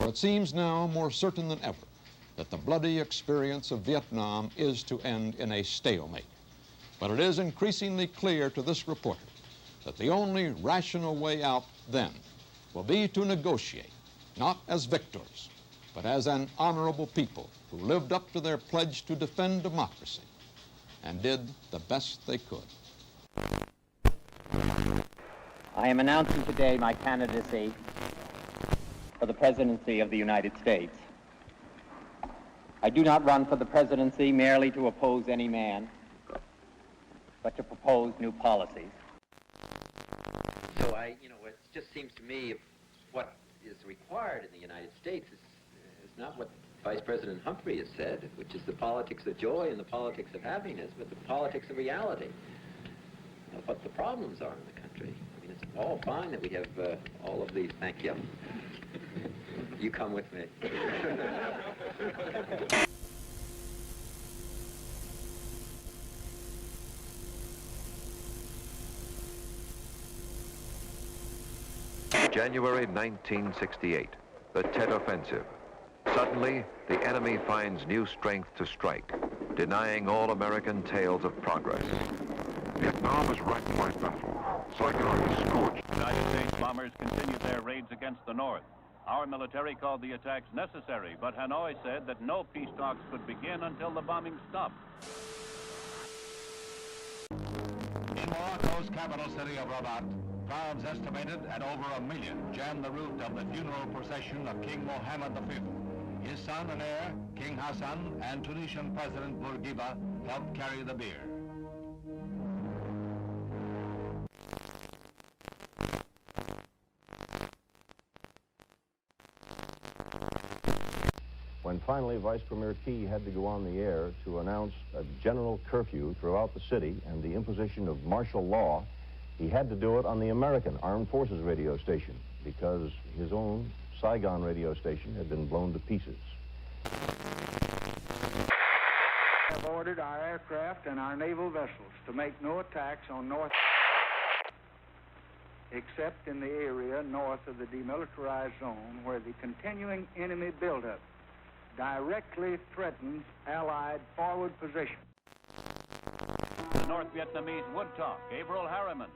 For it seems now more certain than ever that the bloody experience of Vietnam is to end in a stalemate. But it is increasingly clear to this reporter that the only rational way out then will be to negotiate, not as victors, but as an honorable people who lived up to their pledge to defend democracy and did the best they could. I am announcing today my candidacy for the presidency of the United States. I do not run for the presidency merely to oppose any man, but to propose new policies. So it just seems to me what is required in the United States is not what Vice President Humphrey has said, which is the politics of joy and the politics of happiness, but the politics of reality. What the problems are in the country. I mean, it's all fine that we have all of these. Thank you. You come with me. January 1968, the Tet Offensive. Suddenly, the enemy finds new strength to strike, denying all American tales of progress. Vietnam is wrecked by battle. Saigon is scorched. United States bombers continued their raids against the North. Our military called the attacks necessary, but Hanoi said that no peace talks could begin until the bombing stopped. In Morocco's capital city of Rabat, crowds estimated at over 1 million jammed the route of the funeral procession of King Mohammed V. His son and heir, King Hassan, and Tunisian President Bourguiba helped carry the bier. When finally Vice Premier Key had to go on the air to announce a general curfew throughout the city and the imposition of martial law, he had to do it on the American Armed Forces radio station because his own Saigon radio station had been blown to pieces. We have ordered our aircraft and our naval vessels to make no attacks on North except in the area north of the demilitarized zone where the continuing enemy buildup directly threatens Allied forward position. The North Vietnamese would talk. Gabriel Harriman.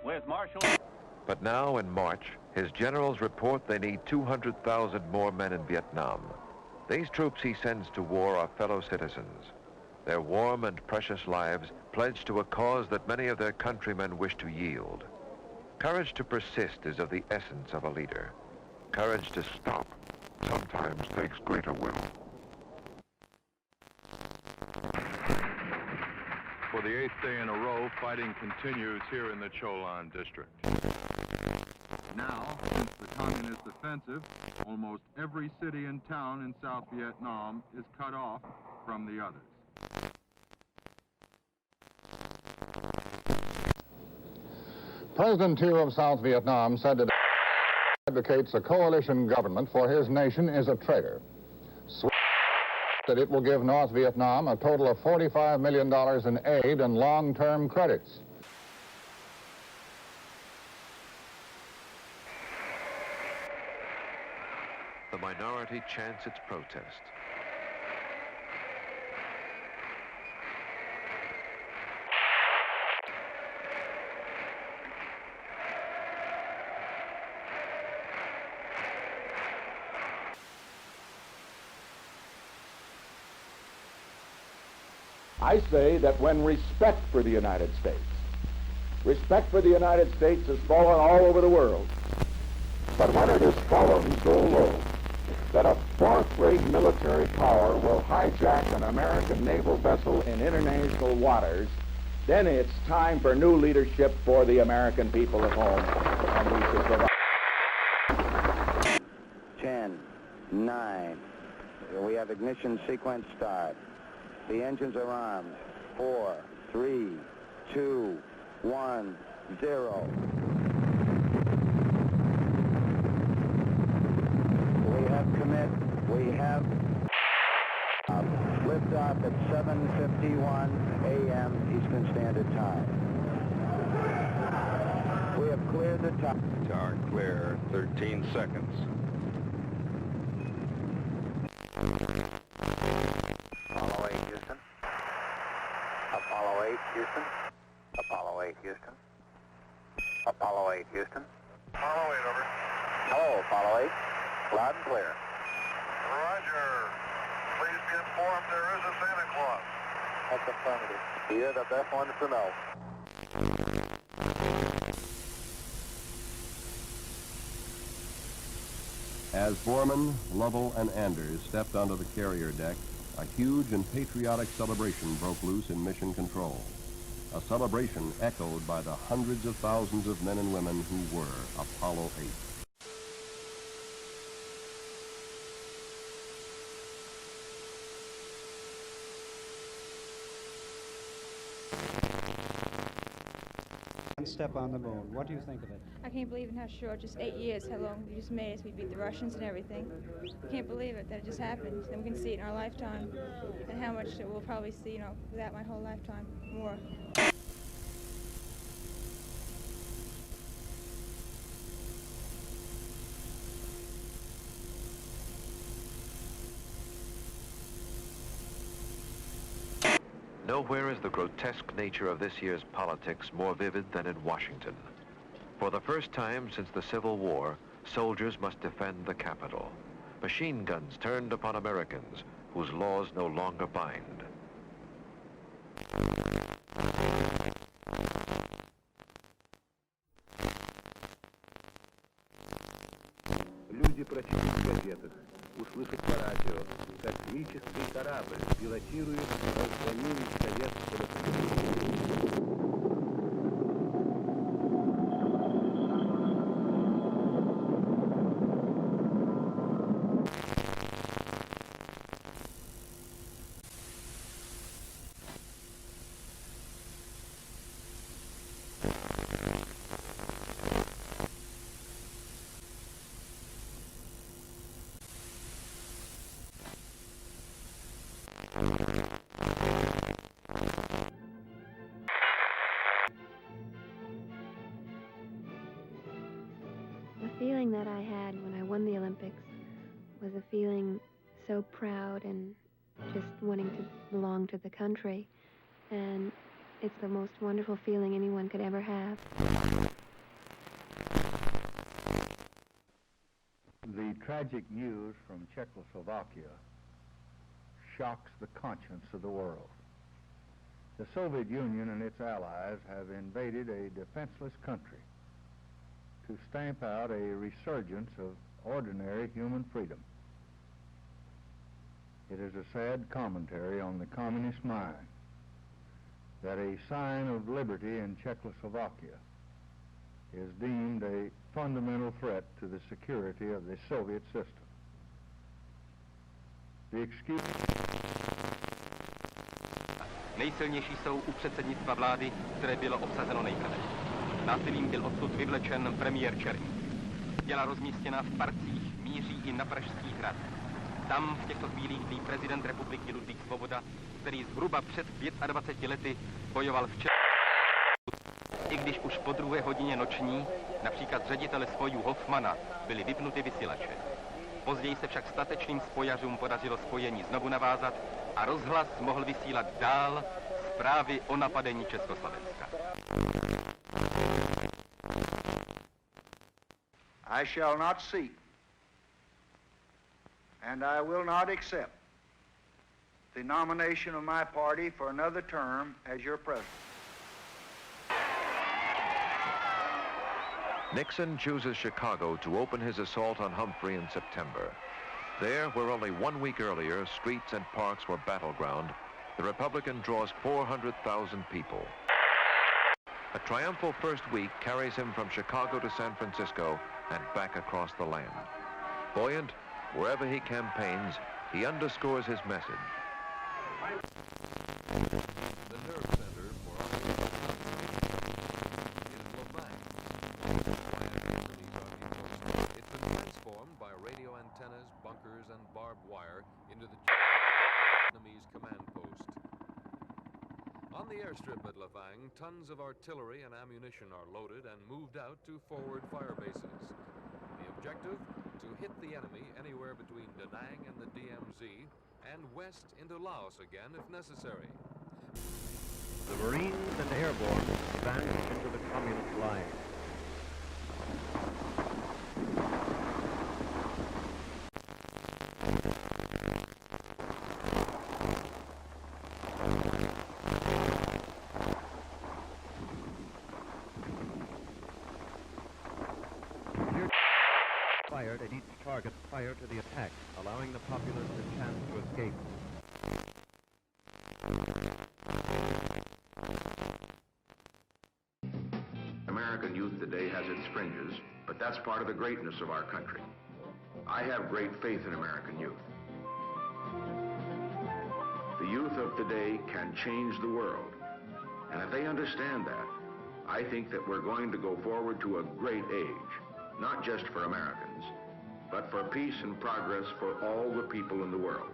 With Marshal... But now, in March, his generals report they need 200,000 more men in Vietnam. These troops he sends to war are fellow citizens. Their warm and precious lives pledged to a cause that many of their countrymen wish to yield. Courage to persist is of the essence of a leader. Courage to stop sometimes takes greater will. For the 8th day in a row, fighting continues here in the Cho Lan district. Now, since the communist offensive, almost every city and town in South Vietnam is cut off from the others. President Thieu of South Vietnam said that advocates a coalition government for his nation is a traitor. That it will give North Vietnam a total of $45 million in aid and long-term credits. The minority chants its protest. I say that when respect for the United States has fallen all over the world, but when it has fallen so low that a fourth-rate military power will hijack an American naval vessel in international waters, then it's time for new leadership for the American people at home, and we should provide. 10, 9, we have ignition sequence start. The engines are armed. 4, 3, 2, 1, 0. We have commit. We have liftoff at 7:51 a.m. Eastern Standard Time. We have cleared the top. Tower clear, 13 seconds. Apollo 8, Houston. Apollo 8, Houston. Apollo 8, Houston. Apollo 8, Houston. Apollo 8, over. Hello, Apollo 8. Loud and clear. Roger. Please be informed there is a Santa Claus. That's affirmative. You're the best ones to know. As Borman, Lovell, and Anders stepped onto the carrier deck, a huge and patriotic celebration broke loose in Mission Control. A celebration echoed by the hundreds of thousands of men and women who were Apollo 8. Step on the moon. What do you think of it? I can't believe in how short, just 8 years, how long we just made us. We beat the Russians and everything. I can't believe it, that it just happened. And we can see it in our lifetime. And how much we'll probably see, you know, without my whole lifetime, more. Nowhere is the grotesque nature of this year's politics more vivid than in Washington. For the first time since the Civil War, soldiers must defend the Capitol. Machine guns turned upon Americans whose laws no longer bind. Люди прочтут в газетах, услышат по радио, как космический корабль пилотирует отклонение советского союза. The feeling that I had when I won the Olympics was a feeling so proud and just wanting to belong to the country. And it's the most wonderful feeling anyone could ever have. The tragic news from Czechoslovakia shocks the conscience of the world. The Soviet Union and its allies have invaded a defenseless country to stamp out a resurgence of ordinary human freedom. It is a sad commentary on the communist mind that a sign of liberty in Czechoslovakia is deemed a fundamental threat to the security of the Soviet system. The excuse... Nejsilnější jsou u předsednictva vlády, které bylo obsazeno nejprve. Násilím byl odsud vyvlečen premiér Černý. Těla rozmístěná v parcích míří i na Pražský hrad. Tam v těchto chvílích tlí prezident republiky Ludvík Svoboda, který zhruba před 25 lety bojoval v I když už po 2. hodině noční, například ředitele spojů Hoffmana, byly vypnuty vysílače. Později se však statečným spojařům podařilo spojení znovu navázat a rozhlas mohl vysílat dál zprávy o napadení Československa. I shall not seek, and I will not accept the nomination of my party for another term as your president. Nixon chooses Chicago to open his assault on Humphrey in September. There, where only 1 week earlier streets and parks were battleground, the Republican draws 400,000 people. A triumphal first week carries him from Chicago to San Francisco and back across the land. Buoyant, wherever he campaigns, he underscores his message. The nerve center for is Lomax. It's been transformed by radio antennas, bunkers, and barbed wire into the Vietnamese command post. On the the airstrip at Lafang, tons of artillery and ammunition are loaded and moved out to forward fire bases. The objective? To hit the enemy anywhere between Da Nang and the DMZ and west into Laos again if necessary. The Marines and airborne advanced into the communist line. Fired at each target prior to the attack, allowing the populace a chance to escape. American youth today has its fringes, but that's part of the greatness of our country. I have great faith in American youth. The youth of today can change the world, and if they understand that, I think that we're going to go forward to a great age, not just for Americans, but for peace and progress for all the people in the world.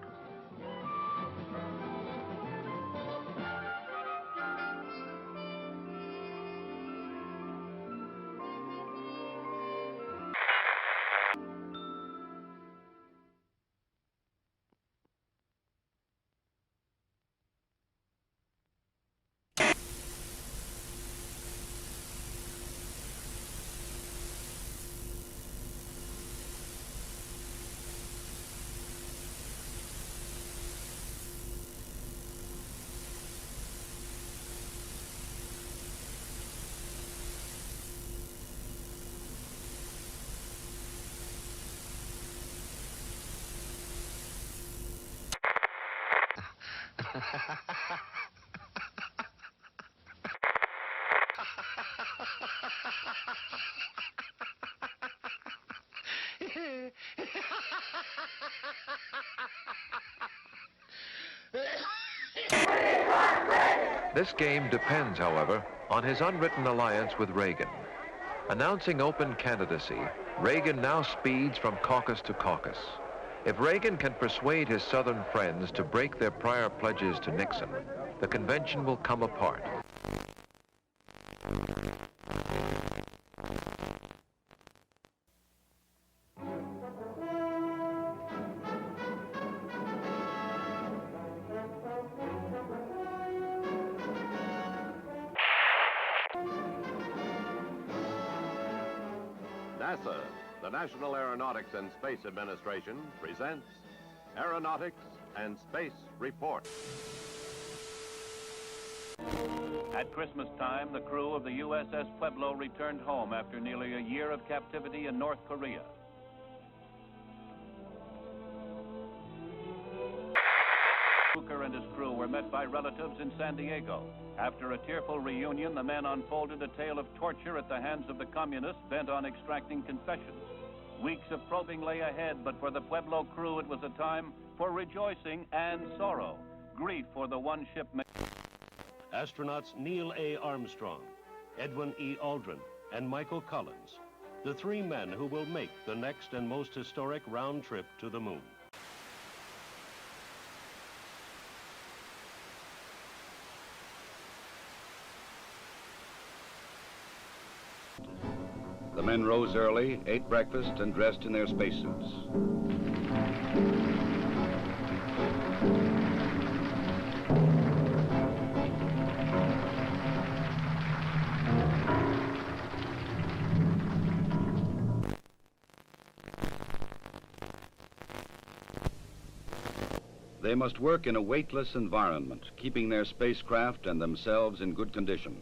This game depends, however, on his unwritten alliance with Reagan. Announcing open candidacy, Reagan now speeds from caucus to caucus. If Reagan can persuade his Southern friends to break their prior pledges to Nixon, the convention will come apart. NASA, the National Aeronautics and Space Administration, presents Aeronautics and Space Report. At Christmas time, the crew of the USS Pueblo returned home after nearly a year of captivity in North Korea. Hooker and his crew were met by relatives in San Diego. After a tearful reunion, the men unfolded a tale of torture at the hands of the communists bent on extracting confessions. Weeks of probing lay ahead, but for the Pueblo crew, it was a time for rejoicing and sorrow. Grief for the one ship. Astronauts Neil A. Armstrong, Edwin E. Aldrin, and Michael Collins, the three men who will make the next and most historic round trip to the moon. The men rose early, ate breakfast, and dressed in their spacesuits. They must work in a weightless environment, keeping their spacecraft and themselves in good condition.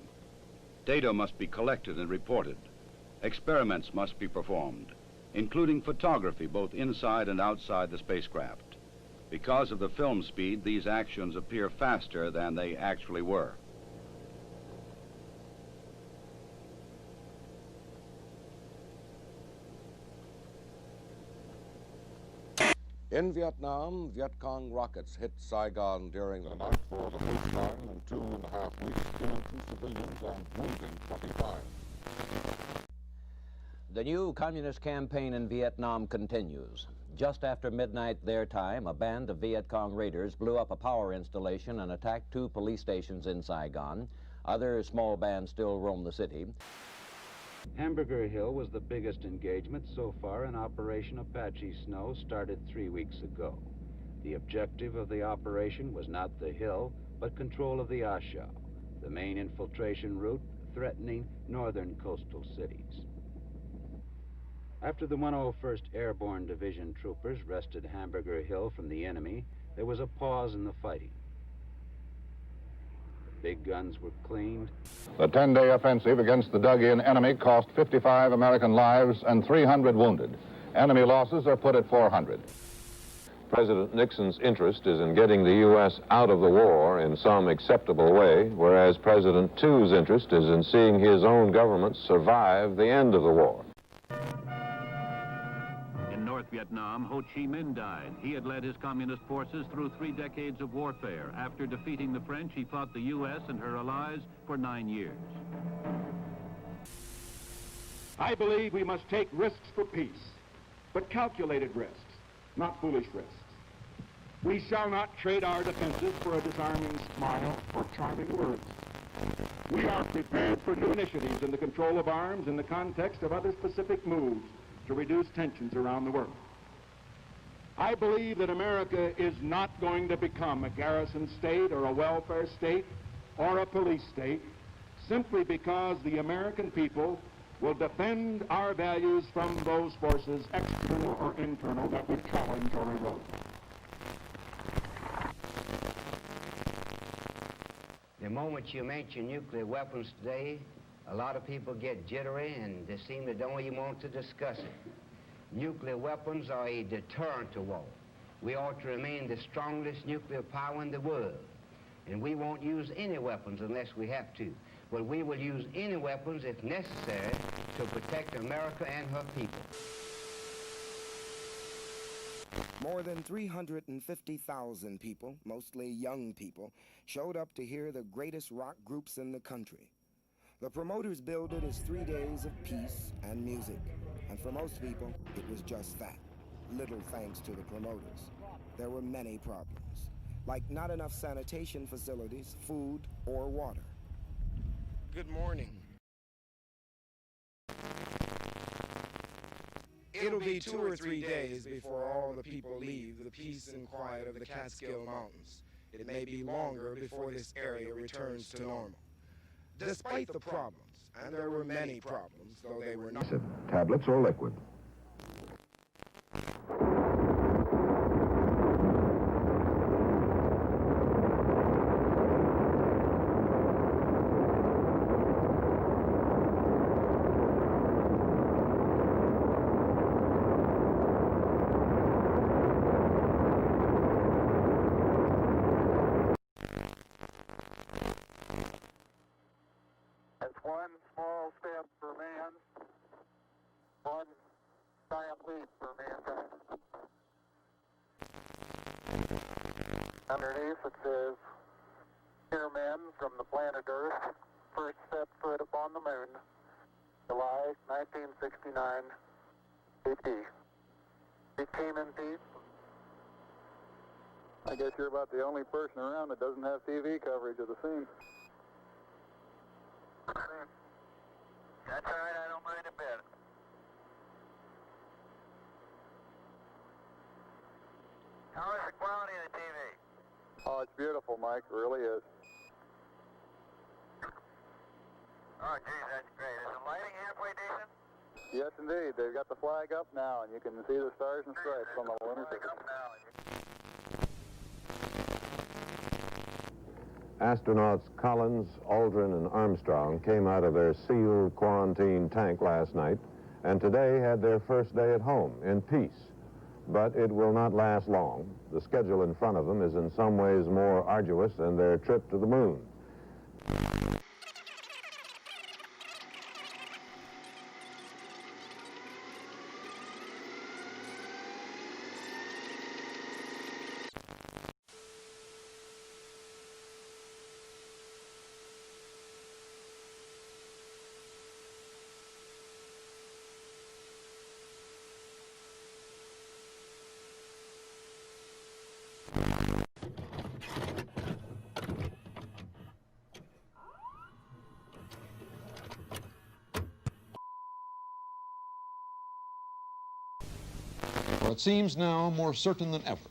Data must be collected and reported. Experiments must be performed, including photography both inside and outside the spacecraft. Because of the film speed, these actions appear faster than they actually were. In Vietnam, Viet Cong rockets hit Saigon during the night For the first time in 2.5 weeks, killing 2 civilians and wounding 25. The new communist campaign in Vietnam continues. Just after midnight their time, a band of Viet Cong raiders blew up a power installation and attacked 2 police stations in Saigon. Other small bands still roam the city. Hamburger Hill was the biggest engagement so far in Operation Apache Snow, started 3 weeks ago. The objective of the operation was not the hill, but control of the A Shau, the main infiltration route threatening northern coastal cities. After the 101st Airborne Division troopers wrested Hamburger Hill from the enemy, there was a pause in the fighting. The big guns were cleaned. The 10-day offensive against the dug-in enemy cost 55 American lives and 300 wounded. Enemy losses are put at 400. President Nixon's interest is in getting the U.S. out of the war in some acceptable way, whereas President Thu's interest is in seeing his own government survive the end of the war. In North Vietnam, Ho Chi Minh died. He had led his communist forces through 3 decades of warfare. After defeating the French, he fought the U.S. and her allies for 9 years. I believe we must take risks for peace, but calculated risks, not foolish risks. We shall not trade our defenses for a disarming smile or charming words. We are prepared for new initiatives in the control of arms in the context of other specific moves to reduce tensions around the world. I believe that America is not going to become a garrison state or a welfare state or a police state simply because the American people will defend our values from those forces, external or internal, that we challenge or erode. The moment you mention nuclear weapons today, a lot of people get jittery and they seem to don't even want to discuss it. Nuclear weapons are a deterrent to war. We ought to remain the strongest nuclear power in the world. And we won't use any weapons unless we have to. But we will use any weapons if necessary to protect America and her people. More than 350,000 people, mostly young people, showed up to hear the greatest rock groups in the country. The promoters billed it as 3 days of peace and music. And for most people, it was just that. Little thanks to the promoters. There were many problems, like not enough sanitation facilities, food, or water. Good morning. It'll be 2 or 3 days before all the people leave the peace and quiet of the Catskill Mountains. It may be longer before this area returns to normal. Despite the problems, and there were many problems, though they were not... Tablets or liquid. One small step for man, one giant leap for mankind. Underneath it says, "Here men from the planet Earth first set foot upon the moon, July 1969 AD. It came in peace." I guess you're about the only person around that doesn't have TV coverage of the scene. That's all right, I don't mind a bit. How is the quality of the TV? Oh, it's beautiful, Mike. It really is. Oh, geez, that's great. Is the lighting halfway decent? Yes, indeed. They've got the flag up now, and you can see the stars and stripes on the lunar surface. Astronauts Collins, Aldrin, and Armstrong came out of their sealed quarantine tank last night and today had their first day at home in peace. But it will not last long. The schedule in front of them is in some ways more arduous than their trip to the moon. For it seems now more certain than ever